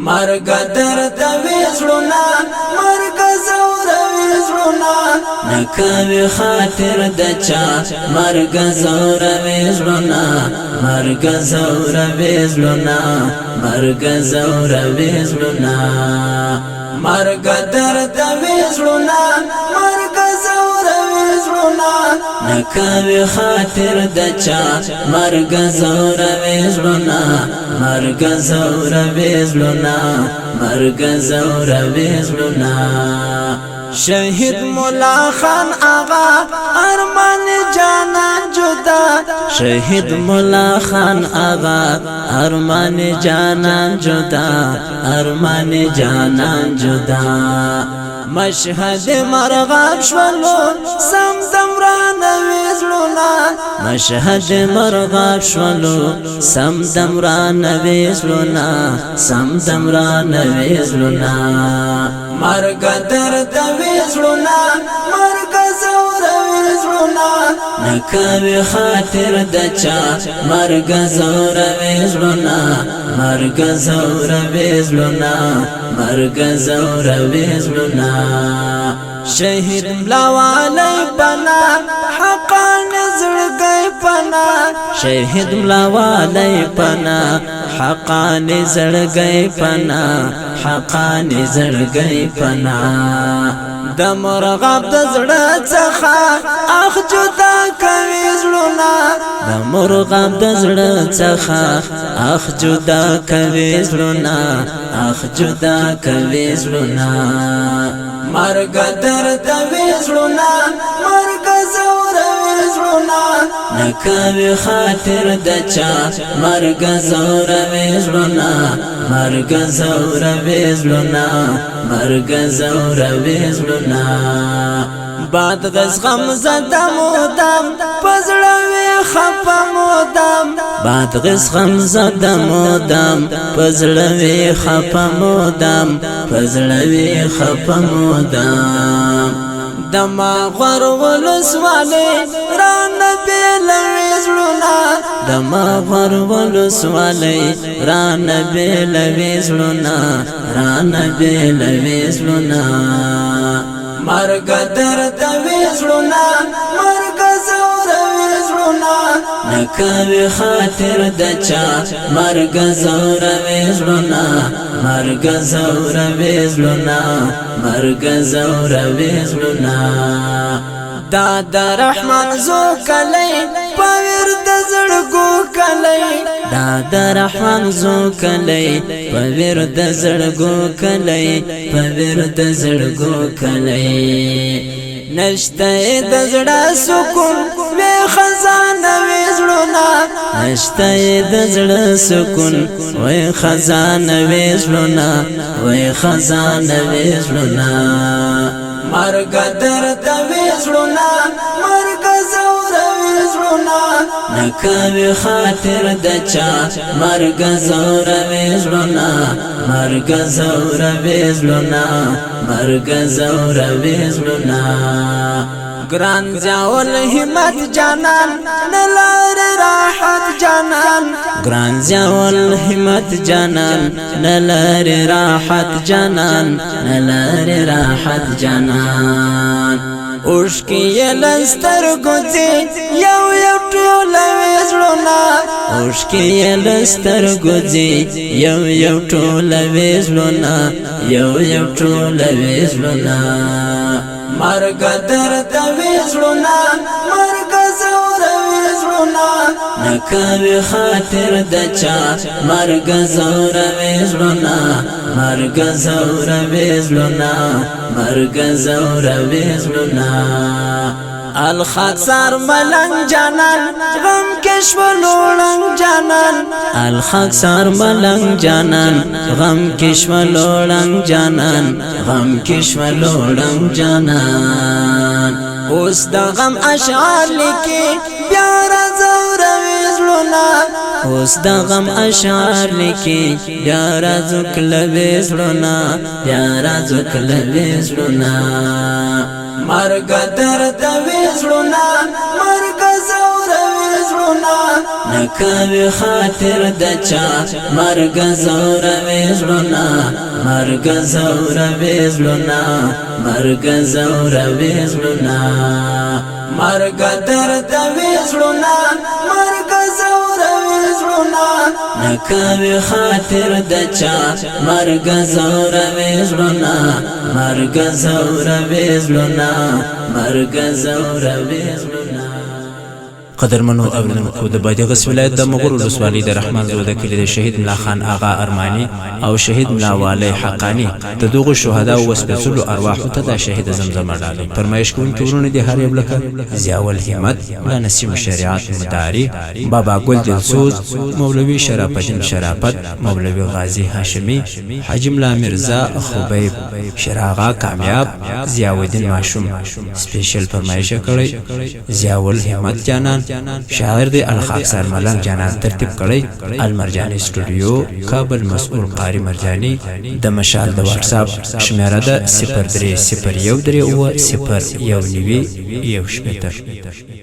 مرګ درد وزړونا مرګ زور وزړونا نکوي خاطر دچا مرګ زور وزړونا مرګ زور وزړونا مرګ زور وزړونا مرګ درد وزړونا مرګ زور وزړونا نکوي خاطر دچا مرګ زور وزړونا مرګ زور وزړونا مرګ زور وزړونا شهید مولا خان آغا ارمان جانان جدا شهید مولا خان آغا ارمان جانان جدا ارمان جانان جدا مشهد مرغاب شولو سمدم ران وزلونا مشهد مرغاب شولو سمدم ران وزلونا سمدم ران وزلونا مرګ درد وزړونا مرګ زور وزړونا نکوي خاطر دچا مرګ زور وزړونا مرګ زور وزړونا مرګ زور وزړونا شهید ملاوالی پنا حقا نزړګي پنا شهید ملاوالی پنا حقا نزړګي پنا حقا نزړګي پنا د مرغاب د زړه څخه اخ جدا کوي زړونه د مرغاب د زړه څخه اخ جدا کوي زړونه اخ جدا کوي زړونه مرګ درد وزړونا مرګ زور وزړونا نکوي خاطر دچا مرګ زور وزړونا مرګ زور وزړونا مرګ زور وزړونا باد غزغم زدم ودم پزړوي خپم ودم باد غزغم زدم ودم پزړوي خپم ودم پزړوي خپم ودم دما غور ولسواله ران بیل وزړونا دما غور ولسواله ران بیل وزړونا ران بیل وزړونا مرګ درد وزړونا مرګ زور وزړونا نکوي خاطر دچا مرګ زور وزړونا مرګ زور وزړونا مرګ زور وزړونا دا د رحمان زو کلی پویر د زړګو کلی دا د رحمان زو کلی پویر د زړګو کلی پویر د زړګو کلی نشته د زړه سکون وی خزانه وزړونا نشته د زړه سکون وی خزانه وزړونا وی خزانه وزړونا مرګ درد وزړونا مرګ زور وزړونا نکوي خاطر دچا مرګ زور وزړونا مرګ زور وزړونا مرګ زور وزړونا ګران ځاول همت جانان نلار راحت جانان ګران ځاول همت جانان نلار راحت جانان نلار راحت جانان اوشکی لستر ګوتی یو یو ټول وزړونا اوشکی لستر ګوتی یو یو ټول وزړونا یو یو ټول وزړونا مرګ درد وزړونا مرګ زور وزړونا نکوي خاطر دچا مرګ زور وزړونا مرګ زور وزړونا مرګ زور وزړونا الخاکسار ملنګ جانان غم کشف لوړنګ جانان الخاکسار ملنګ جانان غم کشف لوړنګ جانان غم کشف لوړنګ جانان اوس د غم اشعار لیکي بیا زور وزړونا اوس د غم اشعار لیکي بیا زکل وزړونا بیا زکل وزړونا مرګ درد وزړونا مرګ زور وزړونا نکوي خاطر دچا مرګ زور وزلنا مرګ زور وزلنا مرګ زور وزلنا مرګ درد وزلنا مرګ زور وزلنا نکوي خاطر دچا مرګ زور وزلنا مرګ زور وزلنا مرګ زور وزلنا قدرمنو اوریدونکو د بادغیس ولایت د مغرور ولسوالۍ د رحمان زوده کلی د شهید ملا خان آغا ارمانی او شهید ملا والی حقانی د دغو شهدا او وسپېڅلو ارواحو ته د شهید زمزمه ډالۍ فرمایش کوونکي ورونه دي هر یو لکه ضیاء الهمت ملا نسیم شریعت مداري بابا ګل دلسوز مولوي شرافت الدین شرافت مولوي غازی هاشمی حاجی ملا مرزا خبیب شراغا کامیاب ضیاء الدین ماشوم سپیشل فرمایش کړی ضیاء الهمت جانان شاعر دی الخاکسار ملنګ جانان ترتیب کړی المرجانی سټوډیو کابل مسؤل قاری مرجانی د مشال د واتس اپ شمیره ده 0301 0 1 0 1 9 1 شپږ